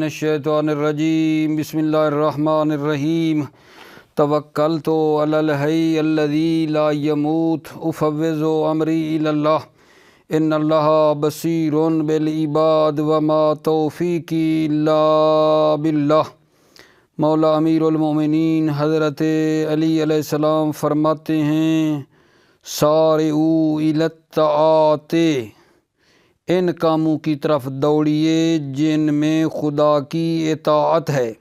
الشیطان الرجیم بسم اللہ الرحمن الرحیم توکلت علی الحی الذی لا یموت افوض امری الی اللہ ان اللہ بصیر بالعباد وما توفیقی الا باللہ۔ مولا امیر المومنین حضرت علی علیہ السلام فرماتے ہیں سارعوا الی الطاعات، ان کاموں کی طرف دوڑیے جن میں خدا کی اطاعت ہے۔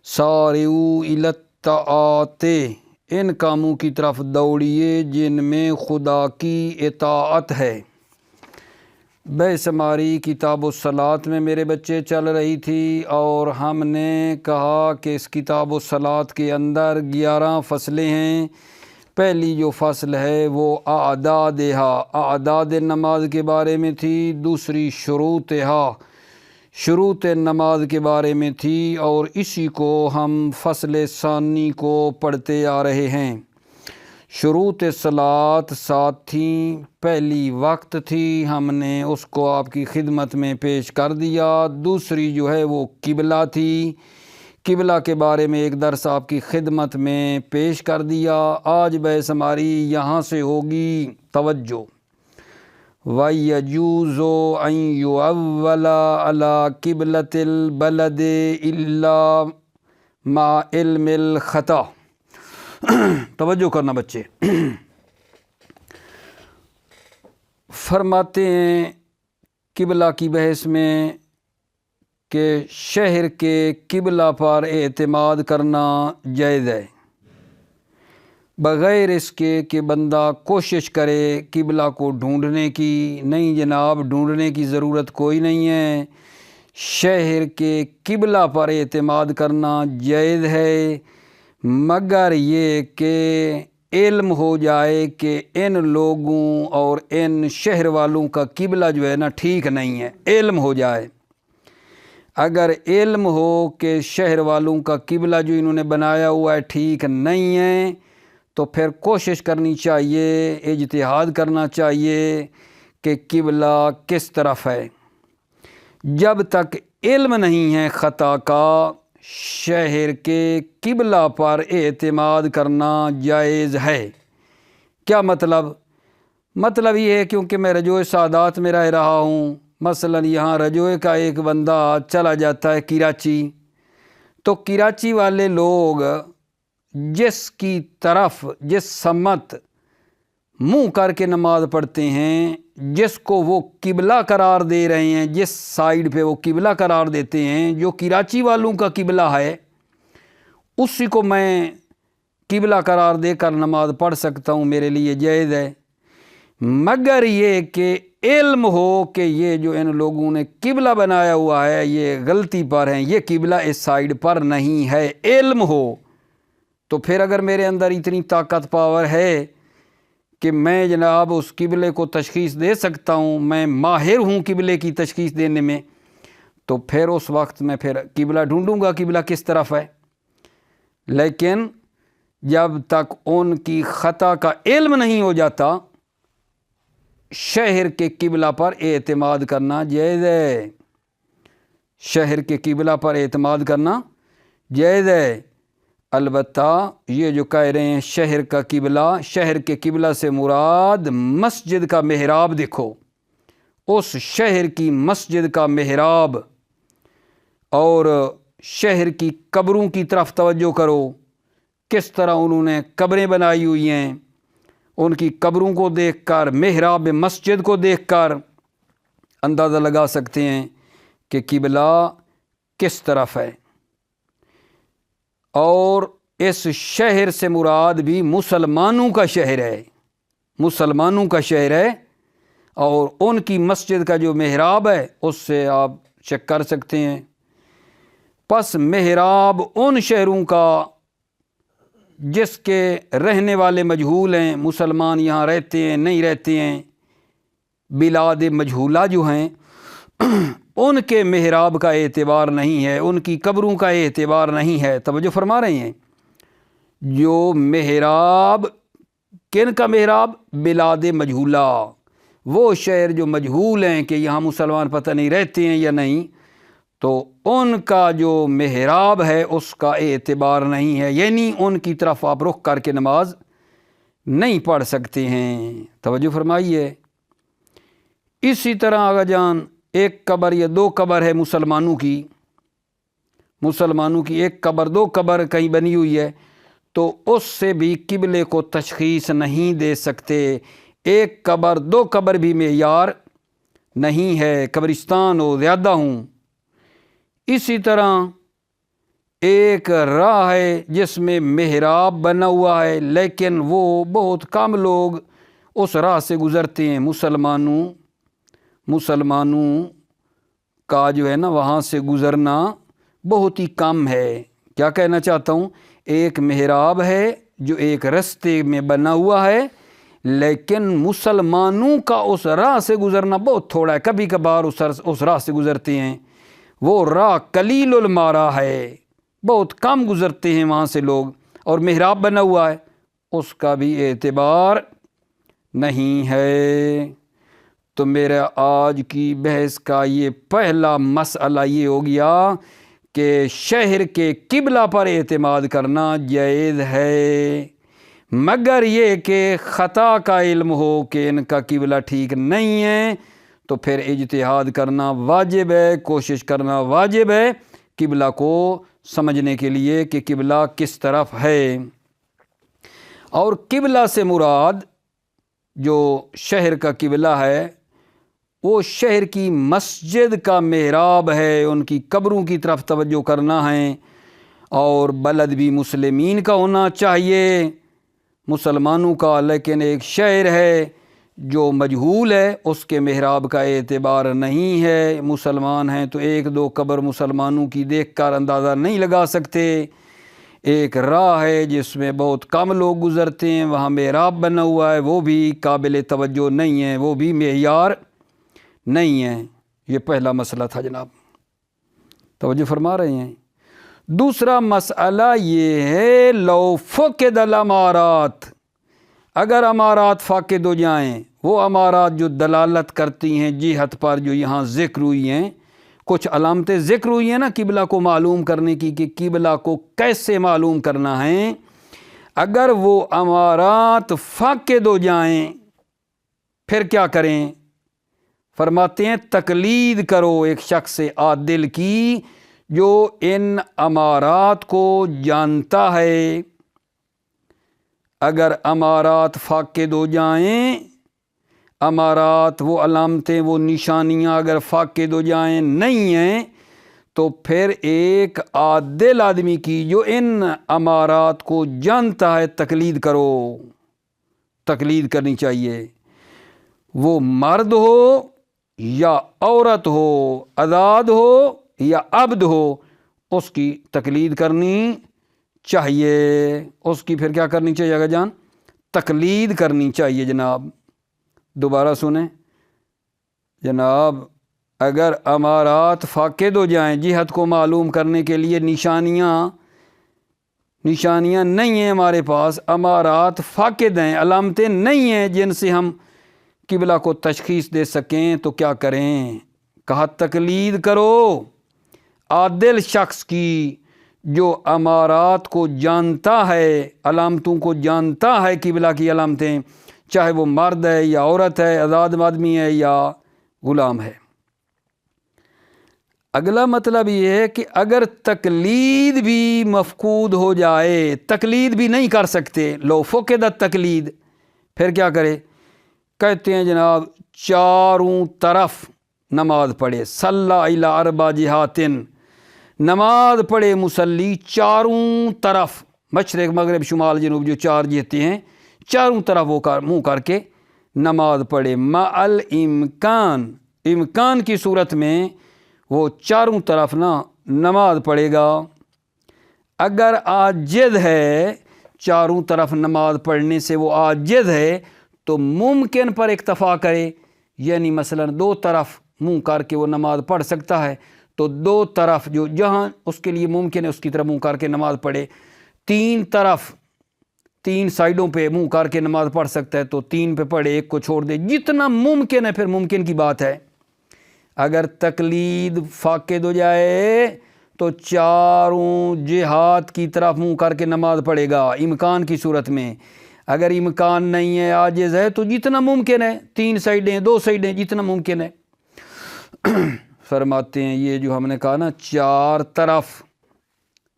سارعوا الی الطاعات، ان کاموں کی طرف دوڑیے جن میں خدا کی اطاعت ہے۔ بحث ہماری کتاب الصلاۃ میں میرے بچے چل رہی تھی اور ہم نے کہا کہ اس کتاب الصلاۃ کے اندر 11 فصلیں ہیں۔ پہلی جو فصل ہے وہ اعداد نماز کے بارے میں تھی، دوسری شروط نماز کے بارے میں تھی، اور اسی کو ہم فصل ثانی کو پڑھتے آ رہے ہیں۔ شروط صلاۃ 7 تھیں، پہلی وقت تھی، ہم نے اس کو آپ کی خدمت میں پیش کر دیا۔ دوسری جو ہے وہ قبلہ تھی، قبلہ کے بارے میں ایک درس آپ کی خدمت میں پیش کر دیا۔ آج بحث ہماری یہاں سے ہوگی، توجہ۔ وَيَجُوزُ أَن يُؤَوَّلَ عَلَى قِبْلَةِ الْبَلَدِ إِلَّا مَعَ عِلْمِ الْخَطَأِ۔ توجہ کرنا بچے۔ فرماتے ہیں قبلہ کی بحث میں کہ شہر کے قبلہ پر اعتماد کرنا جائز ہے، بغیر اس کے کہ بندہ کوشش کرے قبلہ کو ڈھونڈنے کی۔ نہیں جناب، ڈھونڈنے کی ضرورت کوئی نہیں ہے، شہر کے قبلہ پر اعتماد کرنا جائز ہے، مگر یہ کہ علم ہو جائے کہ ان لوگوں اور ان شہر والوں کا قبلہ جو ہے نا ٹھیک نہیں ہے، علم ہو جائے۔ اگر علم ہو کہ شہر والوں کا قبلہ جو انہوں نے بنایا ہوا ہے ٹھیک نہیں ہے، تو پھر کوشش کرنی چاہیے، اجتہاد کرنا چاہیے کہ قبلہ کس طرف ہے۔ جب تک علم نہیں ہے خطا کا، شہر کے قبلہ پر اعتماد کرنا جائز ہے۔ کیا مطلب یہ ہے کیونکہ میں رجوع سعادات میں رہ رہا ہوں، مثلا یہاں رجوع کا ایک بندہ چلا جاتا ہے کراچی، تو کراچی والے لوگ جس کی طرف، جس سمت منہ کر کے نماز پڑھتے ہیں، جس کو وہ قبلہ قرار دے رہے ہیں، جس سائیڈ پہ وہ قبلہ قرار دیتے ہیں، جو کراچی والوں کا قبلہ ہے، اسی کو میں قبلہ قرار دے کر نماز پڑھ سکتا ہوں، میرے لیے جائز ہے، مگر یہ کہ علم ہو کہ یہ جو ان لوگوں نے قبلہ بنایا ہوا ہے یہ غلطی پر ہیں، یہ قبلہ اس سائیڈ پر نہیں ہے، علم ہو۔ تو پھر اگر میرے اندر اتنی طاقت پاور ہے کہ میں جناب اس قبلے کو تشخیص دے سکتا ہوں، میں ماہر ہوں قبلے کی تشخیص دینے میں، تو پھر اس وقت میں پھر قبلہ ڈھونڈوں گا قبلہ کس طرف ہے۔ لیکن جب تک ان کی خطا کا علم نہیں ہو جاتا، شہر کے قبلہ پر اعتماد کرنا جائز ہے، شہر کے قبلہ پر اعتماد کرنا جائز ہے۔ البتہ یہ جو کہہ رہے ہیں شہر کا قبلہ، شہر کے قبلہ سے مراد مسجد کا محراب، دیکھو اس شہر کی مسجد کا محراب، اور شہر کی قبروں کی طرف توجہ کرو، کس طرح انہوں نے قبریں بنائی ہوئی ہیں، ان کی قبروں کو دیکھ کر، محراب مسجد کو دیکھ کر اندازہ لگا سکتے ہیں کہ قبلہ کس طرف ہے۔ اور اس شہر سے مراد بھی مسلمانوں کا شہر ہے، مسلمانوں کا شہر ہے، اور ان کی مسجد کا جو محراب ہے اس سے آپ چیک کر سکتے ہیں۔ پس محراب ان شہروں کا جس کے رہنے والے مجہول ہیں، مسلمان یہاں رہتے ہیں نہیں رہتے ہیں، بلاد مجہولہ جو ہیں، ان کے محراب کا اعتبار نہیں ہے، ان کی قبروں کا اعتبار نہیں ہے۔ توجہ فرما رہے ہیں؟ جو محراب، کن کا محراب؟ بلاد مجہولہ، وہ شہر جو مجہول ہیں کہ یہاں مسلمان پتہ نہیں رہتے ہیں یا نہیں، تو ان کا جو محراب ہے اس کا اعتبار نہیں ہے، یعنی ان کی طرف آپ رخ کر کے نماز نہیں پڑھ سکتے ہیں۔ توجہ فرمائیے۔ اسی طرح آغا جان ایک قبر یا دو قبر ہے مسلمانوں کی ایک قبر دو قبر کہیں بنی ہوئی ہے، تو اس سے بھی قبلے کو تشخیص نہیں دے سکتے۔ ایک قبر دو قبر بھی معیار نہیں ہے، قبرستان ہو زیادہ ہوں۔ اسی طرح ایک راہ ہے جس میں محراب بنا ہوا ہے، لیکن وہ بہت کم لوگ اس راہ سے گزرتے ہیں۔ مسلمانوں کا جو ہے نا وہاں سے گزرنا بہت ہی کم ہے۔ کیا کہنا چاہتا ہوں، ایک محراب ہے جو ایک رستے میں بنا ہوا ہے، لیکن مسلمانوں کا اس راہ سے گزرنا بہت تھوڑا ہے، کبھی کبھار اس راہ سے گزرتے ہیں۔ وہ راہ قلیل المارا ہے، بہت کم گزرتے ہیں وہاں سے لوگ، اور محراب بنا ہوا ہے، اس کا بھی اعتبار نہیں ہے۔ تو میرا آج کی بحث کا یہ پہلا مسئلہ یہ ہو گیا کہ شہر کے قبلہ پر اعتماد کرنا جائز ہے، مگر یہ کہ خطا کا علم ہو کہ ان کا قبلہ ٹھیک نہیں ہے، تو پھر اجتہاد کرنا واجب ہے، کوشش کرنا واجب ہے قبلہ کو سمجھنے کے لیے کہ قبلہ کس طرف ہے۔ اور قبلہ سے مراد جو شہر کا قبلہ ہے وہ شہر کی مسجد کا محراب ہے، ان کی قبروں کی طرف توجہ کرنا ہے، اور بلد بھی مسلمین کا ہونا چاہیے، مسلمانوں کا، لیکن ایک شہر ہے جو مجہول ہے، اس کے محراب کا اعتبار نہیں ہے۔ مسلمان ہیں تو ایک دو قبر مسلمانوں کی دیکھ کر اندازہ نہیں لگا سکتے۔ ایک راہ ہے جس میں بہت کم لوگ گزرتے ہیں، وہاں محراب بنا ہوا ہے، وہ بھی قابل توجہ نہیں ہے، وہ بھی معیار نہیں ہے۔ یہ پہلا مسئلہ تھا جناب، توجہ فرما رہے ہیں۔ دوسرا مسئلہ یہ ہے لو فقد الامارات، اگر امارات فاقد ہو جائیں، وہ امارات جو دلالت کرتی ہیں جہت پر، جو یہاں ذکر ہوئی ہیں، کچھ علامتیں ذکر ہوئی ہیں نا قبلہ کو معلوم کرنے کی کہ قبلہ کو کیسے معلوم کرنا ہے، اگر وہ امارات فاقد ہو جائیں پھر کیا کریں؟ فرماتے ہیں تقلید کرو ایک شخص عادل کی جو ان امارات کو جانتا ہے۔ اگر امارات فاقد ہو جائیں، امارات وہ علامتیں وہ نشانیاں اگر فاقد ہو جائیں، نہیں ہیں، تو پھر ایک عادل آدمی کی جو ان امارات کو جانتا ہے تقلید کرو، تقلید کرنی چاہیے۔ وہ مرد ہو یا عورت ہو، آزاد ہو یا عبد ہو، اس کی تقلید کرنی چاہیے، اس کی پھر کیا کرنی چاہیے آقا جان؟ تقلید کرنی چاہیے جناب۔ دوبارہ سنیں جناب، اگر امارات فاقد ہو جائیں، جہت کو معلوم کرنے کے لیے نشانیاں نہیں ہیں ہمارے پاس، امارات فاقد ہیں، علامتیں نہیں ہیں جن سے ہم قبلہ کو تشخیص دے سکیں، تو کیا کریں؟ کہا تقلید کرو عادل شخص کی جو امارات کو جانتا ہے، علامتوں کو جانتا ہے، قبلہ کی علامتیں، چاہے وہ مرد ہے یا عورت ہے، آزاد آدمی ہے یا غلام ہے۔ اگلا مطلب یہ ہے کہ اگر تقلید بھی مفقود ہو جائے، تقلید بھی نہیں کر سکتے، لو فقدت تقلید، پھر کیا کرے؟ کہتے ہیں جناب چاروں طرف نماز پڑھے، صلی الی اربع جہات، نماز پڑھے مسلی چاروں طرف، مشرق مغرب شمال جنوب جو چار جہتیں ہیں، چاروں طرف وہ منہ کر کے نماز پڑھے، مع الامکان، امکان کی صورت میں وہ چاروں طرف نماز پڑھے گا۔ اگر عاجز ہے، چاروں طرف نماز پڑھنے سے وہ عاجز ہے، تو ممکن پر اکتفا کرے، یعنی مثلا دو طرف منہ کر کے وہ نماز پڑھ سکتا ہے، تو دو طرف جو جہاں اس کے لیے ممکن ہے اس کی طرف منہ کر کے نماز پڑھے، تین طرف، تین سائیڈوں پہ منہ کر کے نماز پڑھ سکتا ہے تو تین پہ پڑھے، ایک کو چھوڑ دے، جتنا ممکن ہے، پھر ممکن کی بات ہے، اگر تقلید فاقد ہو جائے تو چاروں جہات کی طرف منہ کر کے نماز پڑھے گا امکان کی صورت میں. اگر امکان نہیں ہے، عاجز ہے، تو جتنا ممکن ہے 3 سائیڈیں 2 سائیڈیں جتنا ممکن ہے. فرماتے ہیں یہ جو ہم نے کہا نا 4 طرف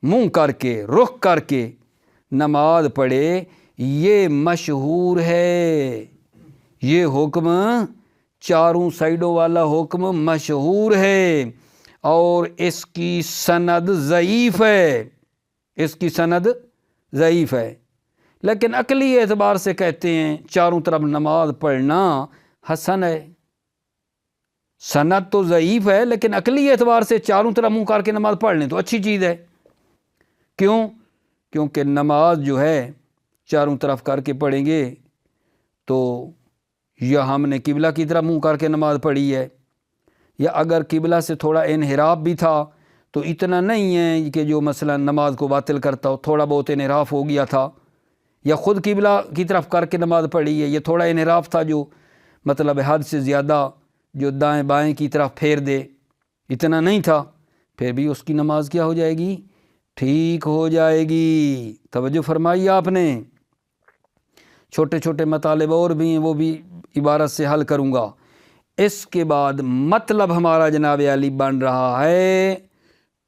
منہ کر کے رخ کر کے نماز پڑھے، یہ مشہور ہے. یہ حکم چاروں سائیڈوں والا حکم مشہور ہے اور اس کی سند ضعیف ہے. اس کی سند ضعیف ہے، لیکن عقلی اعتبار سے کہتے ہیں چاروں طرف نماز پڑھنا حسن ہے. سند تو ضعیف ہے لیکن عقلی اعتبار سے چاروں طرف منہ کر کے نماز پڑھ لیں تو اچھی چیز ہے. کیوں؟ کیونکہ نماز جو ہے چاروں طرف کر کے پڑھیں گے تو یا ہم نے قبلہ کی طرف منہ کر کے نماز پڑھی ہے، یا اگر قبلہ سے تھوڑا انحراف بھی تھا تو اتنا نہیں ہے کہ جو مثلا نماز کو باطل کرتا ہو، تھوڑا بہت انحراف ہو گیا تھا، یا خود قبلہ کی طرف کر کے نماز پڑھی ہے، یہ تھوڑا انحراف تھا جو مطلب حد سے زیادہ جو دائیں بائیں کی طرف پھیر دے، اتنا نہیں تھا، پھر بھی اس کی نماز کیا ہو جائے گی؟ ٹھیک ہو جائے گی. توجہ فرمائی آپ نے. چھوٹے چھوٹے مطالب اور بھی ہیں، وہ بھی عبارت سے حل کروں گا. اس کے بعد مطلب ہمارا جناب علی بن رہا ہے،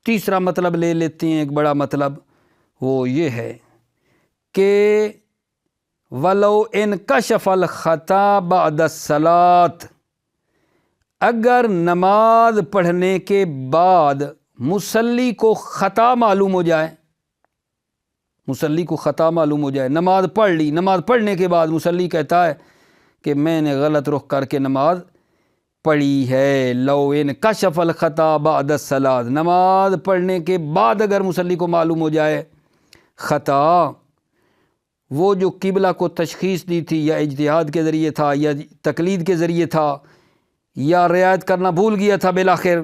تیسرا مطلب لے لیتے ہیں، ایک بڑا مطلب، وہ یہ ہے کہ وَلَوْ انْكَشَفَ الْخَطَأُ بَعْدَ الصَّلَاةِ، اگر نماز پڑھنے کے بعد مصلی کو خطا معلوم ہو جائے، مصلی کو خطا معلوم ہو جائے، نماز پڑھ لی، نماز پڑھنے کے بعد مصلی کہتا ہے کہ میں نے غلط رخ کر کے نماز پڑھی ہے. لو انکشف الخطا بعد الصلاۃ، نماز پڑھنے کے بعد اگر مصلی کو معلوم ہو جائے خطا، وہ جو قبلہ کو تشخیص دی تھی یا اجتہاد کے ذریعے تھا یا تقلید کے ذریعے تھا یا رعایت کرنا بھول گیا تھا، بالآخر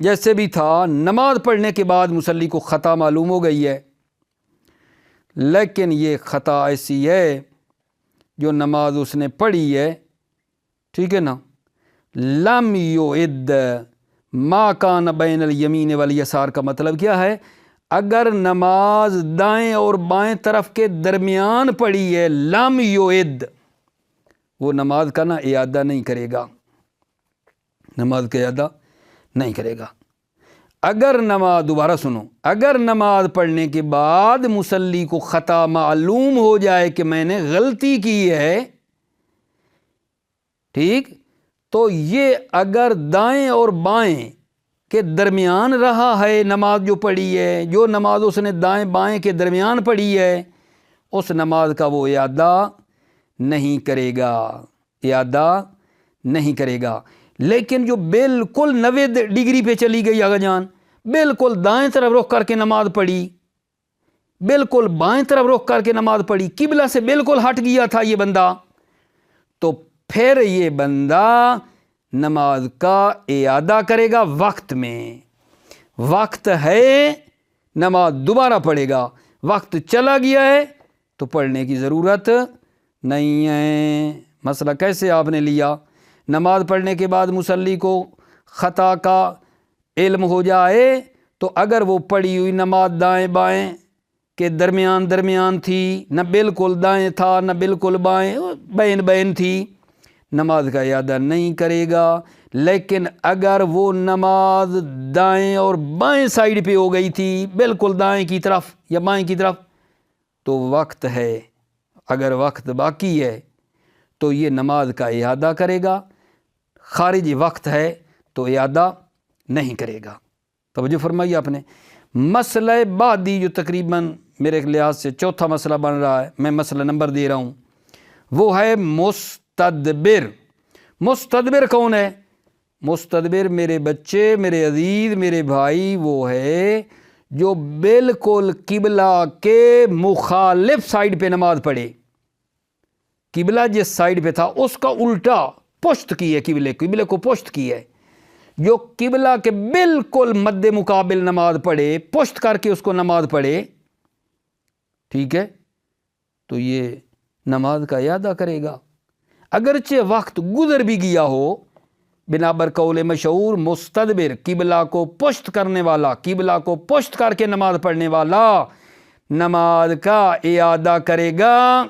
جیسے بھی تھا، نماز پڑھنے کے بعد مصلی کو خطا معلوم ہو گئی ہے، لیکن یہ خطا ایسی ہے جو نماز اس نے پڑھی ہے، ٹھیک ہے نا، لم یعد ما کان بین الیمین والیسار کا مطلب کیا ہے؟ اگر نماز دائیں اور بائیں طرف کے درمیان پڑھی ہے، لم یعد، وہ نماز کا نا اعادہ نہیں کرے گا، نماز کا اعادہ نہیں کرے گا. اگر نماز، دوبارہ سنو، اگر نماز پڑھنے کے بعد مصلی کو خطا معلوم ہو جائے کہ میں نے غلطی کی ہے، ٹھیک، تو یہ اگر دائیں اور بائیں کے درمیان رہا ہے نماز جو پڑھی ہے، جو نماز اس نے دائیں بائیں کے درمیان پڑھی ہے، اس نماز کا وہ اعادہ نہیں کرے گا، اعادہ نہیں کرے گا. لیکن جو بالکل 90 ڈگری پہ چلی گئی آگا جان، بالکل دائیں طرف رخ کر کے نماز پڑھی، بالکل بائیں طرف رخ کر کے نماز پڑھی، قبلہ سے بالکل ہٹ گیا تھا یہ بندہ، تو پھر یہ بندہ نماز کا اعادہ کرے گا وقت میں. وقت ہے نماز دوبارہ پڑھے گا، وقت چلا گیا ہے تو پڑھنے کی ضرورت نہیں ہے. مسئلہ کیسے آپ نے لیا؟ نماز پڑھنے کے بعد مصلی کو خطا کا علم ہو جائے تو اگر وہ پڑھی ہوئی نماز دائیں بائیں کے درمیان تھی، نہ بالکل دائیں تھا نہ بالکل بائیں، بین تھی، نماز کا اعادہ نہیں کرے گا. لیکن اگر وہ نماز دائیں اور بائیں سائیڈ پہ ہو گئی تھی، بالکل دائیں کی طرف یا بائیں کی طرف، تو وقت ہے، اگر وقت باقی ہے تو یہ نماز کا اعادہ کرے گا، خارج وقت ہے تو اعادہ نہیں کرے گا. توجہ فرمائی آپ نے. مسئلہ بعدی جو تقریباً میرے لحاظ سے چوتھا مسئلہ بن رہا ہے، میں مسئلہ نمبر دے رہا ہوں، وہ ہے مستدبر. مستدبر کون ہے؟ مستدبر میرے بچے، میرے عزیز، میرے بھائی، وہ ہے جو بالکل قبلہ کے مخالف سائیڈ پہ نماز پڑھے. قبلہ جس سائیڈ پہ تھا اس کا الٹا پشت کی ہے، قبلے کو پشت کی ہے. جو قبلہ کے بالکل مد مقابل نماز پڑھے، پشت کر کے اس کو نماز پڑھے، ٹھیک ہے، تو یہ نماز کا اعادہ کرے گا. اگرچہ وقت گزر بھی گیا ہو، بنابر قول مشہور مستدبر قبلہ کو پشت کرنے والا، قبلہ کو پشت کر کے نماز پڑھنے والا نماز کا اعادہ کرے گا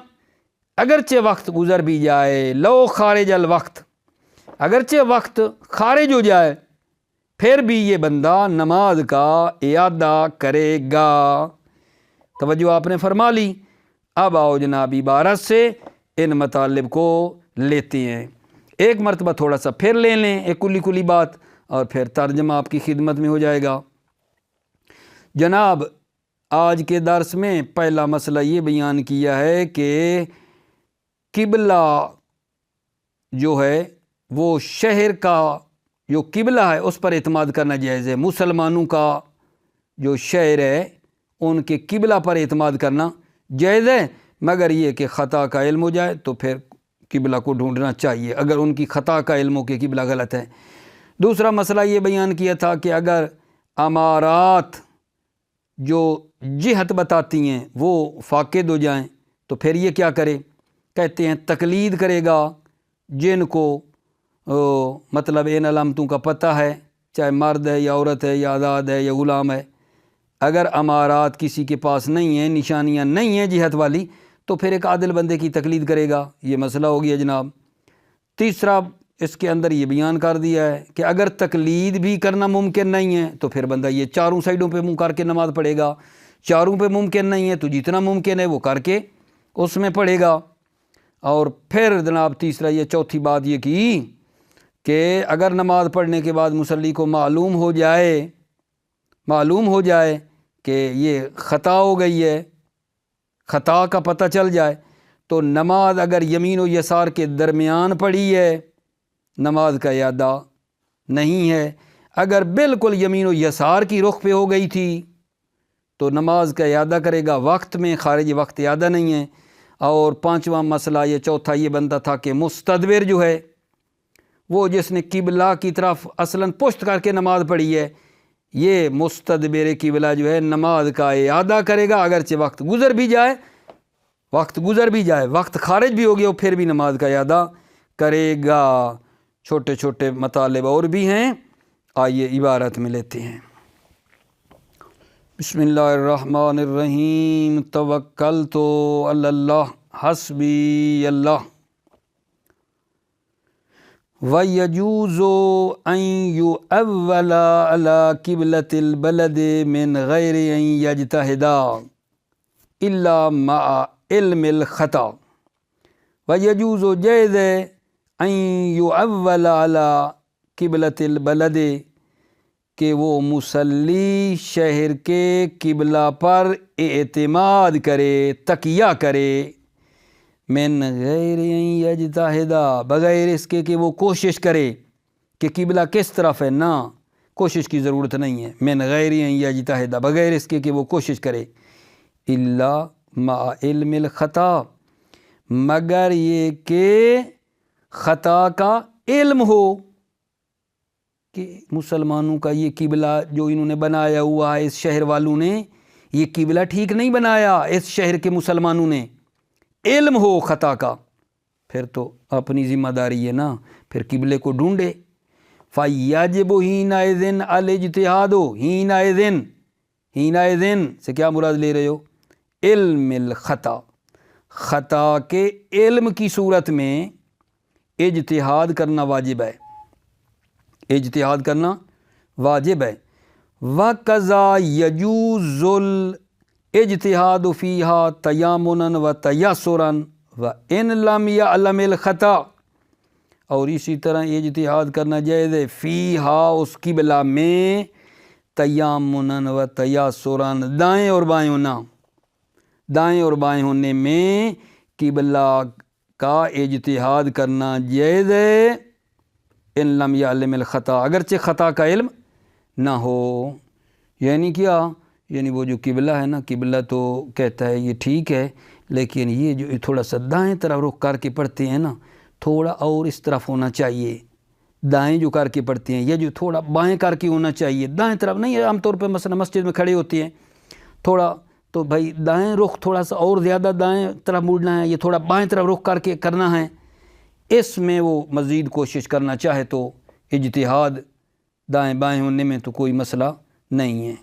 اگرچہ وقت گزر بھی جائے، لو خارج الوقت، اگرچہ وقت خارج ہو جائے پھر بھی یہ بندہ نماز کا اعادہ کرے گا۔ توجہ آپ نے فرما لی۔ اب آؤ جناب عبارت سے ان مطالب کو لیتے ہیں، ایک مرتبہ تھوڑا سا پھر لے لیں ایک کلی بات، اور پھر ترجمہ آپ کی خدمت میں ہو جائے گا۔ جناب آج کے درس میں پہلا مسئلہ یہ بیان کیا ہے کہ قبلہ جو ہے وہ شہر کا جو قبلہ ہے اس پر اعتماد کرنا جائز ہے، مسلمانوں کا جو شہر ہے ان کے قبلہ پر اعتماد کرنا جائز ہے، مگر یہ کہ خطا کا علم ہو جائے تو پھر قبلہ کو ڈھونڈنا چاہیے اگر ان کی خطا کا علم ہو کہ قبلہ غلط ہے۔ دوسرا مسئلہ یہ بیان کیا تھا کہ اگر امارات جو جہت بتاتی ہیں وہ فاقد ہو جائیں تو پھر یہ کیا کرے؟ کہتے ہیں تقلید کرے گا جن کو مطلب ان علامتوں کا پتہ ہے، چاہے مرد ہے یا عورت ہے یا آزاد ہے یا غلام ہے، اگر امارات کسی کے پاس نہیں ہیں، نشانیاں نہیں ہیں جہت والی، تو پھر ایک عادل بندے کی تقلید کرے گا۔ یہ مسئلہ ہو گیا جناب۔ تیسرا اس کے اندر یہ بیان کر دیا ہے کہ اگر تقلید بھی کرنا ممکن نہیں ہے تو پھر بندہ یہ چاروں سائڈوں پہ منہ کر کے نماز پڑھے گا، چاروں پہ ممکن نہیں ہے تو جتنا ممکن ہے وہ کر کے اس میں پڑھے گا۔ اور پھر جناب تیسرا یہ چوتھی بات یہ کی کہ اگر نماز پڑھنے کے بعد مصلی کو معلوم ہو جائے کہ یہ خطا ہو گئی ہے، خطا کا پتہ چل جائے، تو نماز اگر یمین و یسار کے درمیان پڑھی ہے نماز کا اعادہ نہیں ہے، اگر بالکل یمین و یسار کی رخ پہ ہو گئی تھی تو نماز کا اعادہ کرے گا، وقت میں خارج وقت اعادہ نہیں ہے۔ اور پانچواں مسئلہ یہ چوتھا یہ بنتا تھا کہ مستدبر جو ہے وہ جس نے قبلہ کی طرف اصلاً پشت کر کے نماز پڑھی ہے، یہ مستدبر قبلہ جو ہے نماز کا اعادہ کرے گا اگرچہ وقت گزر بھی جائے، وقت خارج بھی ہو گیا پھر بھی نماز کا اعادہ کرے گا۔ چھوٹے چھوٹے مطالب اور بھی ہیں، آئیے عبارت میں لیتے ہیں۔ بسم اللہ الرحمن الرحیم، توکلت علی اللہ حسبی اللہ۔ وَيَجُوزُ أَن يُؤَوَّلَ عَلَى قِبْلَةِ الْبَلَدِ مِنْ غَيْرِ أَن يَجْتَهِدَ إِلَّا مَعَ عِلْمِ الْخَطَأِ۔ وَيَجُوزُ جائز ہے أَن يُؤَوَّلَ عَلَى قِبْلَةِ الْبَلَدِ کہ وہ مصلی شہر کے قبلہ پر اعتماد کرے، تکیہ کرے، من غیر ان یجتہد، بغیر اس کے کہ وہ کوشش کرے کہ قبلہ کس طرف ہے، نہ کوشش کی ضرورت نہیں ہے، من غیر ان یجتہد، بغیر اس کے کہ وہ کوشش کرے، الا مع علم الخطا، مگر یہ کہ خطا کا علم ہو کہ مسلمانوں کا یہ قبلہ جو انہوں نے بنایا ہوا ہے، اس شہر والوں نے یہ قبلہ ٹھیک نہیں بنایا، اس شہر کے مسلمانوں نے، علم ہو خطا کا، پھر تو اپنی ذمہ داری ہے نا، پھر قبلے کو ڈھونڈے۔ فَيَجِبُ حِينَئِذٍ الْاجْتِهَادُ، حِينَئِذٍ سے کیا مراد لے رہے ہو؟ علم الخطا، خطا کے علم کی صورت میں اجتہاد کرنا واجب ہے، اجتہاد کرنا واجب ہے۔ وَقَضَا يَجُوزُ اجتہاد فیہا تیامنا و تیسرا و ان لم یعلم الخطا، اور اسی طرح اجتہاد کرنا جائز ہے فیہا اس قبلہ میں تیامنا و تیسرا، دائیں اور بائیں ہونا، دائیں اور بائیں ہونے میں قبلہ کا اجتہاد کرنا جائز ہے، ان لم یعلم الخطا، اگرچہ خطا کا علم نہ ہو۔ یعنی کیا؟ یعنی وہ جو قبلہ ہے نا، قبلہ تو کہتا ہے یہ ٹھیک ہے، لیکن یہ جو تھوڑا سا دائیں طرف رخ کر کے پڑھتے ہیں نا، تھوڑا اور اس طرف ہونا چاہیے، دائیں جو کر کے پڑھتے ہیں، یہ جو تھوڑا بائیں کر کے ہونا چاہیے، دائیں طرف نہیں ہے۔ عام طور پہ مثلا مسجد میں کھڑے ہوتے ہیں تھوڑا، تو بھائی دائیں رخ تھوڑا سا اور زیادہ دائیں طرف مڑنا ہے، یہ تھوڑا بائیں طرف رخ کر کے کرنا ہے، اس میں وہ مزید کوشش کرنا چاہے تو اجتہاد دائیں بائیں ہونے میں تو کوئی مسئلہ نہیں ہے۔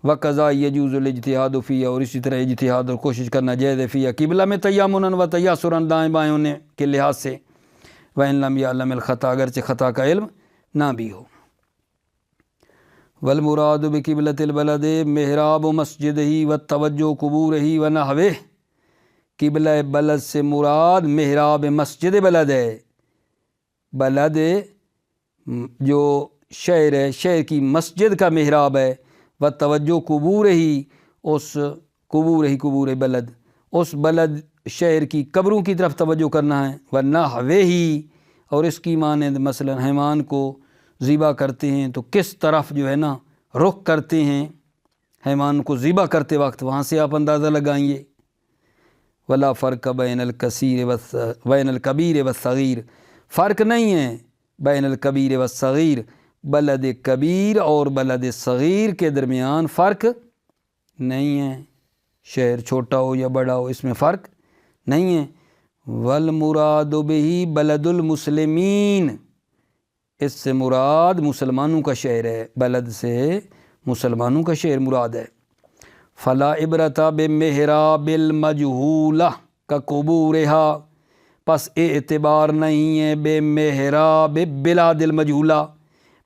وقضا یجوز الاجتہاد فیہ، اور اسی طرح اجتہاد اور کوشش کرنا جائز ہے فیہ قبلہ میں تیامنا و تیاسرا، دائیں بائیں ہونے کے لحاظ سے، وَإِن لَمْ يَعْلَمِ الْخَطَأَ، اگرچہ خطا کا علم نہ بھی ہو۔ والمراد بقبلۃ البلد محراب مسجدہ والتوجہ قبورہ ونحوہ، قبلہ بلد سے مراد محراب مسجد بلد ہے، بلد جو شہر ہے، شہر کی مسجد کا محراب ہے، والتوجہ قبورہ، اس قبور بلد، اس بلد شہر کی قبروں کی طرف توجہ کرنا ہے، ونحوہ، اور اس کی مانند مثلا حیوان کو ذبح کرتے ہیں تو کس طرف جو ہے نا رخ کرتے ہیں، حیوان کو ذبح کرتے وقت وہاں سے آپ اندازہ لگائیے۔ ولا فرق بین الکبیر والصغیر، فرق نہیں ہے بین الکبیر والصغیر، بلد کبیر اور بلد صغیر کے درمیان فرق نہیں ہے، شہر چھوٹا ہو یا بڑا ہو اس میں فرق نہیں ہے۔ والمراد بہ بلد المسلمین، اس سے مراد مسلمانوں کا شہر ہے، بلد سے مسلمانوں کا شہر مراد ہے۔ فلا عبرت بمحراب المجہولہ کقبورہا، پس اعتبار نہیں ہے بمحراب بلاد المجہولہ،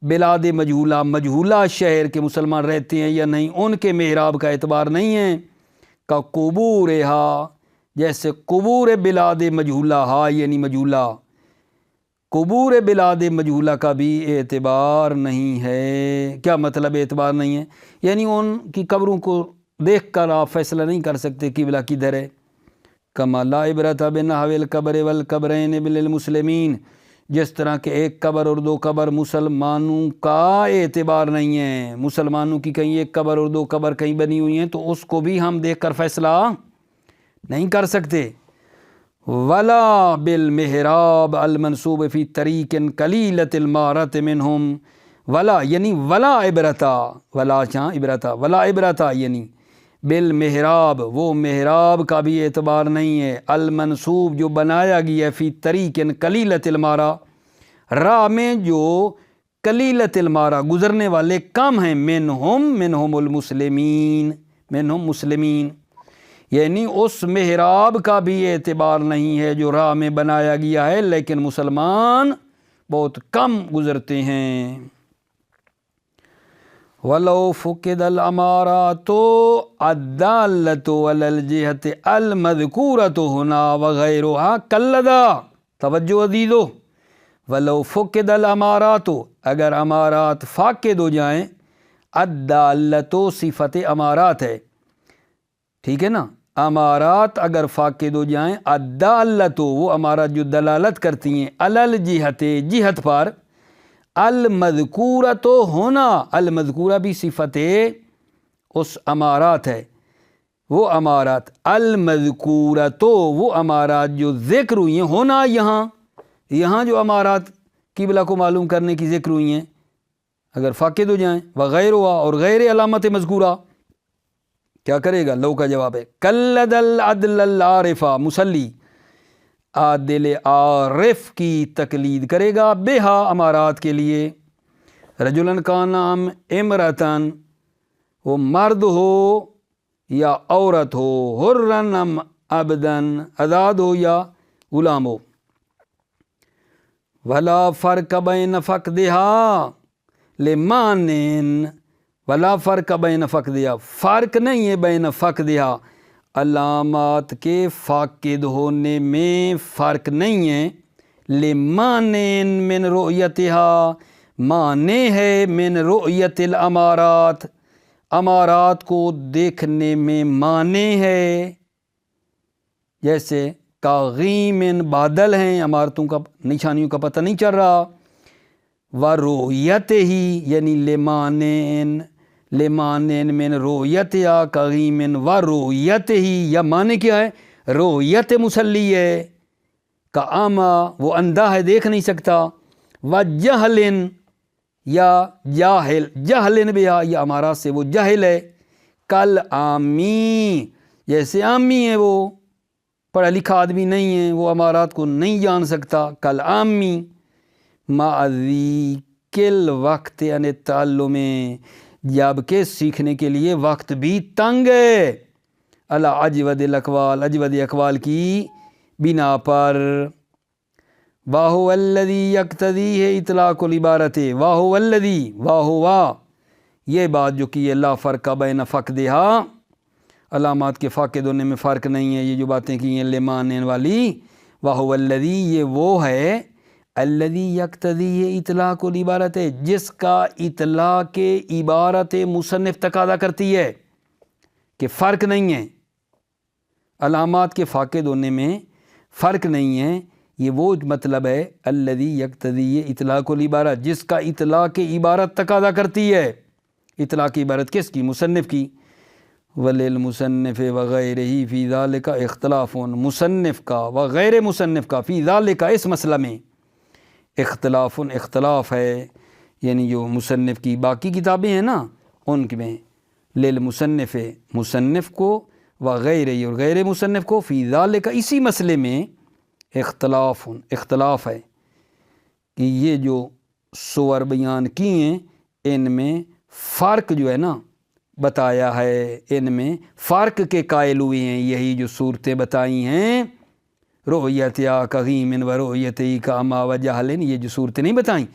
بلاد مجہولہ، مجہولہ شہر کے مسلمان رہتے ہیں یا نہیں، ان کے محراب کا اعتبار نہیں ہے۔ کقبورہا، جیسے قبور بلاد مجہولہ، ہا یعنی مجہولہ، قبور بلاد مجہولہ کا بھی اعتبار نہیں ہے۔ کیا مطلب اعتبار نہیں ہے؟ یعنی ان کی قبروں کو دیکھ کر آپ فیصلہ نہیں کر سکتے قبلہ کدھر ہے۔ کما لا عبرت بنحو القبر والقبرین للمسلمین، جس طرح کہ ایک قبر اور دو قبر مسلمانوں کا اعتبار نہیں ہے، مسلمانوں کی کہیں ایک قبر اور دو قبر کہیں بنی ہوئی ہیں تو اس کو بھی ہم دیکھ کر فیصلہ نہیں کر سکتے۔ ولا بالمحراب المنصوب فی طریق قلیلۃ المارت منہم، ولا یعنی ولا عبرتا، ولا چاں عبرتا، ولا عبرتا یعنی بالمحراب، وہ محراب کا بھی اعتبار نہیں ہے، المنصوب جو بنایا گیا ہے، فی طریق قلیلۃ المارا، راہ میں جو قلیلۃ المارا گزرنے والے کم ہیں، منہم المسلمین، منہم مسلمین، یعنی اس محراب کا بھی اعتبار نہیں ہے جو راہ میں بنایا گیا ہے لیکن مسلمان بہت کم گزرتے ہیں۔ وَلَوْ فُقِدَ الْأَمَارَاتُ الدَّالَّةُ عَلَى الْجِهَةِ الْمَذْكُورَةُ هُنَا وَغَيْرُهَا قَلَّدَا، توجہ عزیزو، وَلَوْ فُقِدَ الْأَمَارَاتُ، اگر امارات فاقد ہو جائیں، الدَّالَّةُ صفت امارات ہے، ٹھیک ہے نا، امارات اگر فاقد ہو جائیں، الدالۃ وہ امارات جو دلالت کرتی ہیں، علی الجہت جہت پر، المذکورۃ ہونا، المذکورہ بھی صفت اس امارات ہے، وہ امارات، المذکورۃ وہ امارات جو ذکر ہوئی ہیں، ہونا یہاں جو امارات قبلہ کو معلوم کرنے کی ذکر ہوئی ہیں اگر فاقد ہو جائیں، وغیرہ اور غیر علامت مذکورہ، کیا کرے گا؟ لو کا جواب ہے، قلد العدل العارفہ، مسلی عادل عارف کی تقلید کرے گا، بہا امارات کے لیے، رجلن کا نام امرتن، وہ مرد ہو یا عورت ہو، حرن ام عبدن، آزاد ہو یا غلام ہو، ولا فرق بین فقدہا لمانن، ولا فرق بین فقدہا، فرق نہیں ہے بین فقدہا، علامات کے فاقد ہونے میں فرق نہیں ہے، لمانن من رؤیتہا، مانے ہے من رؤیت الامارات، امارات کو دیکھنے میں مانے ہے، جیسے کاغیم بادل ہیں، امارتوں کا نشانیوں کا پتہ نہیں چل رہا، ورؤیت ہی یعنی لمانن من رؤیتہا کاغیم ورؤیت ہی، یا مانے کیا ہے؟ رؤیت مسلی ہے، کاما وہ اندھا ہے دیکھ نہیں سکتا، وجہلن یا جاہل، جہلن بہا یا امارات سے وہ جاہل ہے، کل عامی جیسے عامی ہے، وہ پڑھا لکھا آدمی نہیں ہے، وہ امارات کو نہیں جان سکتا، کل عامی، معذی یضیقل وقت یعنی تعلم میں، جبکہ سیکھنے کے لیے وقت بھی تنگ ہے، اللہ اجود الاقوال، اجود اقوال کی بنا پر۔ واہو الذی یقتضی ہے اطلاق العبارت، واہو الذی، واہو وا، یہ بات جو کہ لا فرق بین فقدہا، علامات کے فاقد ہونے میں فرق نہیں ہے، یہ جو باتیں کی ہیں لمانین والی، واہو الذی، یہ وہ ہے، الذی یقتضی اطلاق العبارت، جس کا اطلاق عبارت مصنف تقاضا کرتی ہے، کہ فرق نہیں ہے، علامات کے فاقد ہونے میں فرق نہیں ہے، یہ وہ مطلب ہے الذی یقتضی اطلاق العبارت، جس کا اطلاق عبارت تقاضا کرتی ہے۔ اطلاق عبارت کس کی؟ مصنف کی۔ وللمصنف وغیرہ فی ذالک اختلاف، مصنف کا وغیر مصنف کا فی ذالک، اس مسئلہ میں اختلاف، اختلاف ہے، یعنی جو مصنف کی باقی کتابیں ہیں نا ان میں، للمصنف، مصنف کو، وغیرہ اور غیر مصنف کو، فی ذالک، اسی مسئلے میں اختلاف، اختلاف ہے، کہ یہ جو صور بیان کی ہیں ان میں فرق جو ہے نا بتایا ہے، ان میں فرق کے قائل ہوئے ہیں، یہی جو صورتیں بتائی ہیں، رؤیت یا قغیم و رؤیت کا اما و جہل، یہ جو صورتیں نہیں بتائیں،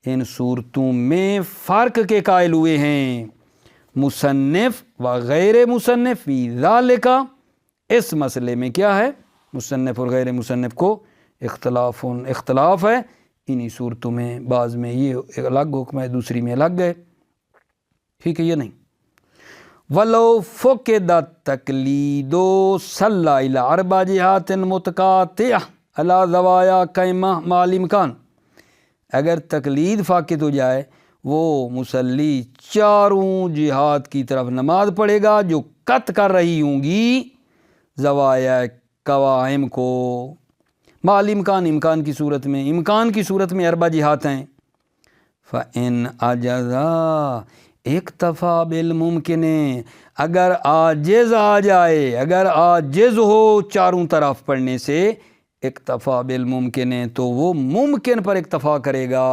ان صورتوں میں فرق کے قائل ہوئے ہیں مصنف و غیر مصنف فی ذالک، اس مسئلے میں کیا ہے؟ مصنف اور غیر مصنف کو اختلاف، اختلاف ہے انہی صورتوں میں، بعض میں یہ الگ حکم ہے، دوسری میں الگ ہے، ٹھیک ہے یہ نہیں۔ وَلَوْ فُقِدَتْ تَقْلِيدُ صَلَّى إِلَىٰ أَرْبَعِ جِهَاتٍ مُتَقَاطِعَةٍ عَلَىٰ زَوَايَا قَائِمَةٍ مَعَ الْإِمْكَانِ، اگر تقلید فاقد ہو جائے، وہ مصلی چاروں جہات کی طرف نماز پڑھے گا جو قط کر رہی ہوں گی زوایا قوائم کو، مع الامکان، امکان کی صورت میں، امکان کی صورت میں اربع جہات ہیں۔ فَإِنْ عَجَزَا اکتفا بالممکن، اگر عاجز آ جائے، اگر عاجز ہو چاروں طرف پڑھنے سے، اکتفا بالممکن، تو وہ ممکن پر اکتفا کرے گا۔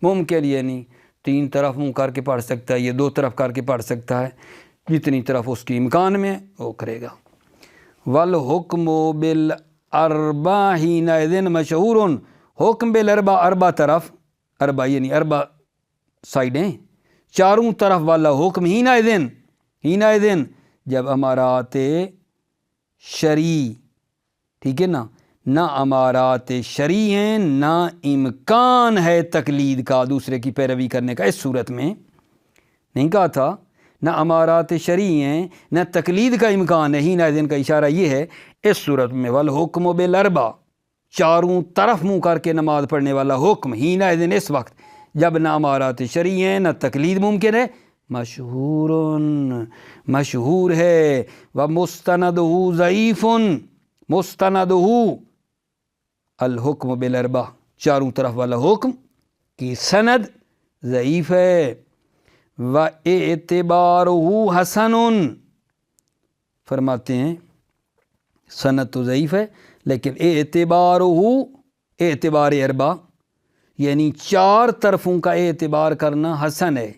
ممکن یعنی 3 طرف منہ کر کے پڑھ سکتا ہے، یہ 2 طرف کر کے پڑھ سکتا ہے، جتنی طرف اس کی امکان میں وہ کرے گا۔ والحکم بالاربع حینئذ مشہور، حکم بالاربع، اربع طرف، اربع یعنی اربع سائڈیں، چاروں طرف والا حکم حینئذ جب امارات شرعی، ٹھیک ہے نا، نہ امارات شرعی ہیں نہ امکان ہے تقلید کا، دوسرے کی پیروی کرنے کا، اس صورت میں نہیں کہا تھا، نہ امارات شرعی ہیں نہ تقلید کا امکان ہے، حینئذ کا اشارہ یہ ہے اس صورت میں، والحکم بالاربع، چاروں طرف منہ کر کے نماز پڑھنے والا حکم، حینئذ اس وقت جب نہ امارات شرعی ہیں نہ تقلید ممکن ہے، مشہور، مشہور ہے، ومستندہ ضعیف، مستندہ الحکم بالاربع، چاروں طرف والا حکم کی سند ضعیف ہے، وَاعْتِبَارُهُ حَسَنٌ، فرماتے ہیں سند تو ضعیف ہے لیکن اعتبارُهُ، اعتبار اربع یعنی 4 طرفوں کا اعتبار کرنا حسن ہے،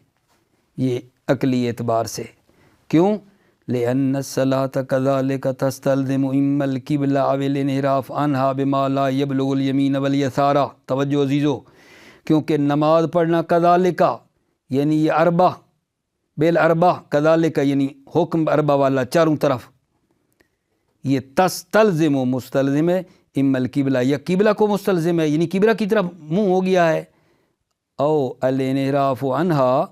یہ عقلی اعتبار سے، کیوں؟ لأن الصلاة كذلك تستلزم إما القبلة أو الانحراف عنها بما لا يبلغ اليمين واليسار، توجہ عزیزو، کیونکہ نماز پڑھنا كذلك یعنی یہ اربع، بالاربع، كذلك یعنی حکم اربع والا چاروں طرف، یہ تستلزم مستلزم ہے، اما القبلہ یا قبلہ کو مستلزم ہے، یعنی قبلہ کی طرف منہ ہو گیا ہے، او الانحراف عنها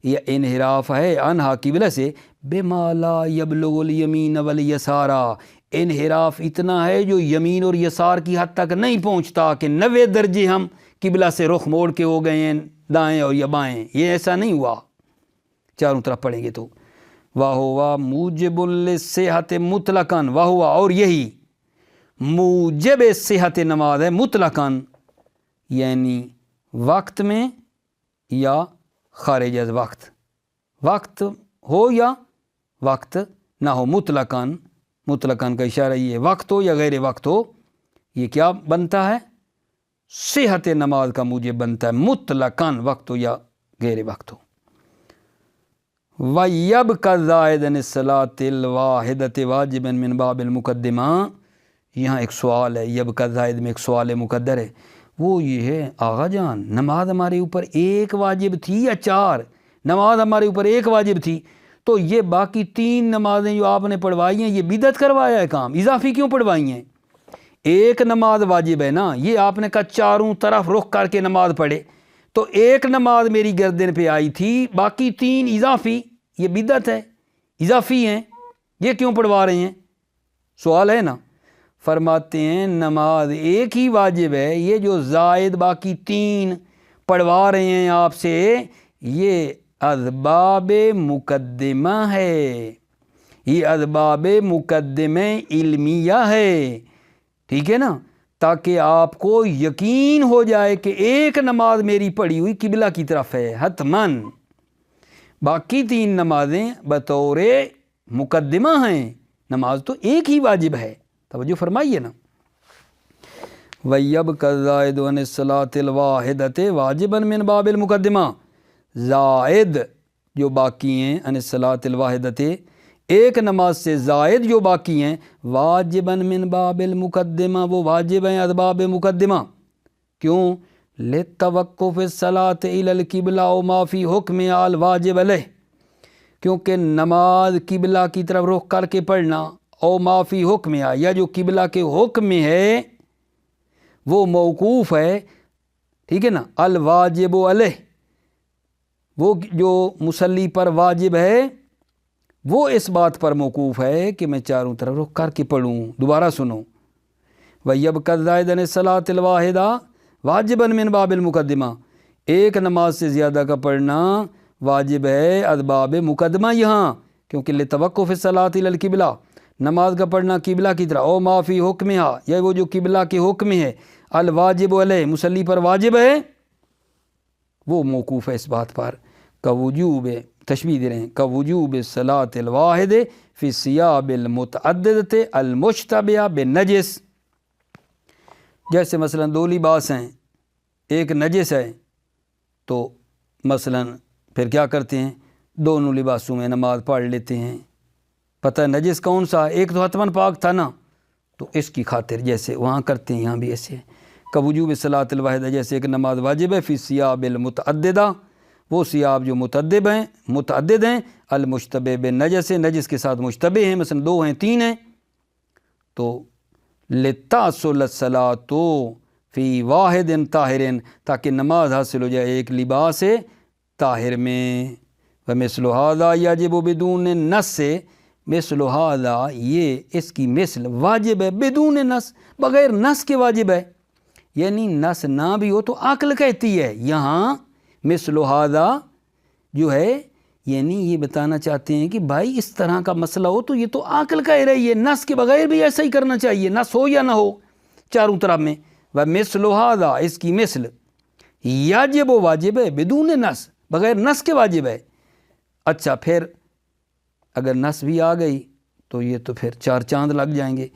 یا انحراف ہے عنہا قبلہ سے، بما لا یبلغ الیمین والیسار، انحراف اتنا ہے جو یمین اور یسار کی حد تک نہیں پہنچتا کہ 90 درجے ہم قبلہ سے رخ موڑ کے ہو گئے ہیں دائیں اور یا بائیں، یہ ایسا نہیں ہوا، چاروں طرف پڑھیں گے تو۔ وَهُوَ مُوجِبٌ لِلصِّحَةِ مُطْلَقًا، وَهُوَ اور یہی موجب صحت نماز ہے مطلقاً، یعنی وقت میں یا خارج از وقت، وقت ہو یا وقت نہ ہو، مطلقاً، مطلقاً کا اشارہ یہ ہے، وقت ہو یا غیر وقت ہو، یہ کیا بنتا ہے؟ صحت نماز کا موجب بنتا ہے، مطلقاً وقت ہو یا غیر وقت ہو۔ وَيَبْقَ زَائِدًا الصَّلَاةِ الْوَاحِدَةِ وَاجِبًا مِنْ بَابِ الْمُقَدِّمَةِ۔ یہاں ایک سوال ہے، یبقى زائد میں ایک سوال مقدر ہے، وہ یہ ہے آغا جان نماز ہمارے اوپر ایک واجب تھی یا چار؟ نماز ہمارے اوپر ایک واجب تھی، تو یہ باقی 3 نمازیں جو آپ نے پڑھوائی ہیں یہ بدعت کروایا ہے کام، اضافی کیوں پڑھوائی ہیں؟ ایک نماز واجب ہے نا، یہ آپ نے کہا چاروں طرف رخ کر کے نماز پڑھے، تو ایک نماز میری گردن پہ آئی تھی، باقی 3 اضافی، یہ بدعت ہے، اضافی ہیں، یہ کیوں پڑھوا رہے ہیں؟ سوال ہے نا۔ فرماتے ہیں نماز ایک ہی واجب ہے، یہ جو زائد باقی 3 پڑھوا رہے ہیں آپ سے یہ اسباب مقدمہ ہے، یہ اسباب مقدمہ علمیہ ہے، ٹھیک ہے نا، تاکہ آپ کو یقین ہو جائے کہ ایک نماز میری پڑھی ہوئی قبلہ کی طرف ہے حتماً، باقی 3 نمازیں بطور مقدمہ ہیں، نماز تو ایک ہی واجب ہے، توجہ فرمائیے نا۔ وَيَبْقَ الزَّائِدُ عَنِ الصَّلَاةِ الْوَاحِدَةِ وَاجِبًا مِنْ بَابِ الْمُقَدِّمَةِ، زائد جو باقی ہیں عن الصَّلَاةِ الْوَاحِدَةِ ایک نماز سے زائد جو باقی ہیں، واجباً من باب المقدمہ وہ واجب ہیں اسباب مقدمہ، کیوں؟ لِتَوَقُّفِ الصَّلَاةِ إِلَى الْقِبْلَةِ وَمَا فِي حُکْمِ الْوَاجِبِ عَلَيْهِ، کیونکہ نماز قبلہ کی طرف رخ کر کے پڑھنا او ما فی حکم یا جو قبلہ کے حکم میں ہے وہ موقوف ہے، ٹھیک ہے نا، الواجب علیہ، وہ جو مصلی پر واجب ہے وہ اس بات پر موقوف ہے کہ میں چاروں طرف رخ کر کے پڑھوں۔ دوبارہ سنو، وَيَبْقَ الزَّائِدُ عَنِ الصَّلَاةِ الْوَاحِدَةِ وَاجِبًا مِنْ بَابِ الْمُقَدِّمَةِ ایک نماز سے زیادہ کا پڑھنا واجب ہے اسباب مقدمہ یہاں، کیونکہ لِتَوَقُّفِ الصَّلَاةِ إِلَى الْقِبْلَةِ نماز کا پڑھنا قبلہ کی طرح، او ما فی حکمہا یا وہ جو قبلہ کے حکم ہے، الواجب علیہ مصلی پر واجب ہے، وہ موقوف ہے اس بات پر، کوجوب تشبیہ دے رہے ہیں، کوجوب الصلاۃ الواحد فی الثیاب المتعددۃ المشتبہہ بالنجس، جیسے مثلا 2 لباس ہیں، ایک نجس ہے تو مثلا پھر کیا کرتے ہیں، دونوں لباسوں میں نماز پڑھ لیتے ہیں، پتہ ہے نجس کون سا، ایک تو حتماً پاک تھا نا، تو اس کی خاطر جیسے وہاں کرتے ہیں یہاں بھی ایسے ہے، کوجوب الصلاۃ الواحدہ جیسے ایک نماز واجب ہے، فی الثیاب المتعددہ وہ ثیاب جو متعدد ہیں، المشتبہ بالنجس نجس کے ساتھ مشتبہ ہیں، مثلا 2 ہیں 3 ہیں، تو لِتَحْصُلَ الصَّلَاةُ فی واحد طاہر تاکہ نماز حاصل ہو جائے ایک لباس طاہر میں، وَمِثْلُ هَذَا يَجِبُ بدون نص مثل هذا یہ اس کی مثل واجب ہے بدون نص بغیر نص کے واجب ہے، یعنی نص نہ بھی ہو تو عقل کہتی ہے، یہاں مثل هذا جو ہے یعنی یہ بتانا چاہتے ہیں کہ بھائی اس طرح کا مسئلہ ہو تو یہ تو عقل کہہ رہی ہے، نص کے بغیر بھی ایسا ہی کرنا چاہیے، نص ہو یا نہ ہو چاروں طرف میں، وَمِثْلُ هَذَا اس کی مثل یجب واجب ہے بدون نص بغیر نص کے واجب ہے۔ اچھا پھر اگر نص بھی آ گئی تو یہ تو پھر 4 چاند لگ جائیں گے،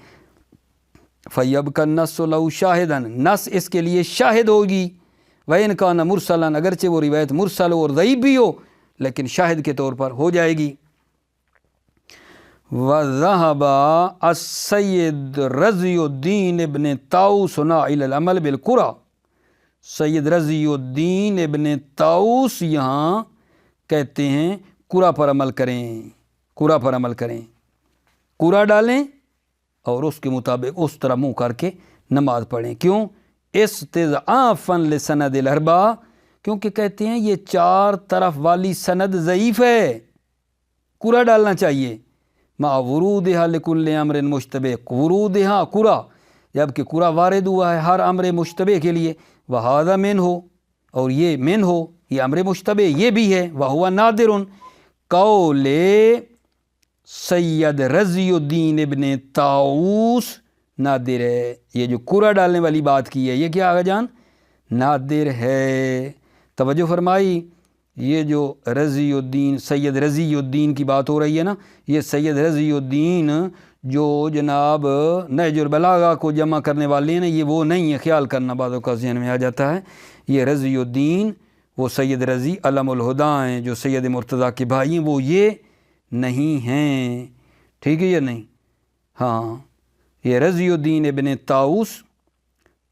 فَيَبْقَ النَّصُّ لَهُ شَاهِدًا نص اس کے لیے شاہد ہوگی، وَإِنْ كَانَ مُرْسَلًا اگرچہ وہ روایت مرسل اور ضعیف بھی ہو لیکن شاہد کے طور پر ہو جائے گی۔ وَذَهَبَ السَّيِّدُ رضی الدین ابن طاؤس إِلَى الْعَمَلِ بِالْقُرَى سید رضی الدین ابن طاؤس یہاں کہتے ہیں قرا پر عمل کریں، قرا پر عمل کریں، قرا ڈالیں اور اس کے مطابق اس طرح منہ کر کے نماز پڑھیں، کیوں؟ استضعافا لسند الاربعہ کیونکہ کہتے ہیں یہ 4 طرف والی سند ضعیف ہے، قرا ڈالنا چاہیے، مع ورودها لکل امر مشتبہ ورودها قرا جبکہ قرا وارد ہوا ہے ہر امر مشتبہ کے لیے، وہذا من ہو اور یہ من ہو یہ امر مشتبہ یہ بھی ہے، وہو نادر قول سید رضی الدین ابن طاؤس نادر ہے، یہ جو قرا ڈالنے والی بات کی ہے یہ کیا آگا جان نادر ہے، توجہ فرمائی، یہ جو رضی الدین سید رضی الدین کی بات ہو رہی ہے نا، یہ سید رضی الدین جو جناب نہج البلاغہ کو جمع کرنے والے ہیں یہ وہ نہیں ہے، خیال کرنا بعضوں کا ذہن میں آ جاتا ہے۔ یہ رضی الدین وہ سید رضی علم الہدا ہیں جو سید مرتضیٰ کے بھائی ہیں، وہ یہ نہیں ہیں، ٹھیک ہے یا نہیں؟ ہاں، یہ رضی الدین ابن طاؤس،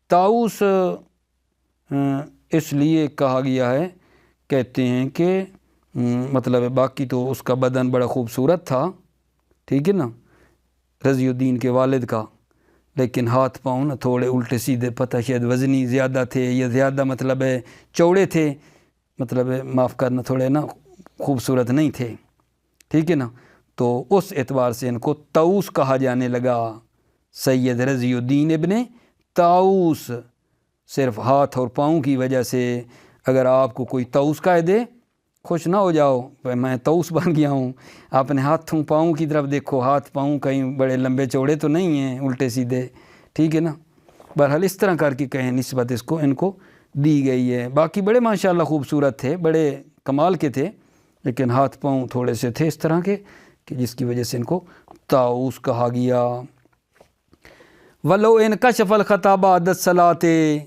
طاؤس اس لیے کہا گیا ہے، کہتے ہیں کہ مطلب باقی تو اس کا بدن بڑا خوبصورت تھا، ٹھیک ہے نا، رضی الدین کے والد کا، لیکن ہاتھ پاؤں نا تھوڑے الٹے سیدھے، پتہ شاید وزنی زیادہ تھے یا زیادہ مطلب ہے چوڑے تھے، مطلب معاف کرنا تھوڑے نا خوبصورت نہیں تھے، ٹھیک ہے نا، تو اس اعتبار سے ان کو طاؤس کہا جانے لگا، سید رضی الدین ابن طاؤس۔ صرف ہاتھ اور پاؤں کی وجہ سے اگر آپ کو کوئی طاؤس کہہ دے خوش نہ ہو جاؤ، میں طاؤس بن گیا ہوں، اپنے ہاتھوں پاؤں کی طرف دیکھو، ہاتھ پاؤں کہیں بڑے لمبے چوڑے تو نہیں ہیں، الٹے سیدھے، ٹھیک ہے نا۔ بہرحال اس طرح کر کے کہیں نسبت اس کو ان کو دی گئی ہے۔ باقی بڑے ماشاءاللہ خوبصورت تھے، بڑے کمال کے تھے، لیکن ہاتھ پاؤں تھوڑے سے تھے اس طرح کے کہ جس کی وجہ سے ان کو طاؤس کہا گیا۔ وَلَوْ انْكَشَفَ الْخَطَأُ بَعْدَ الصَّلَاةِ،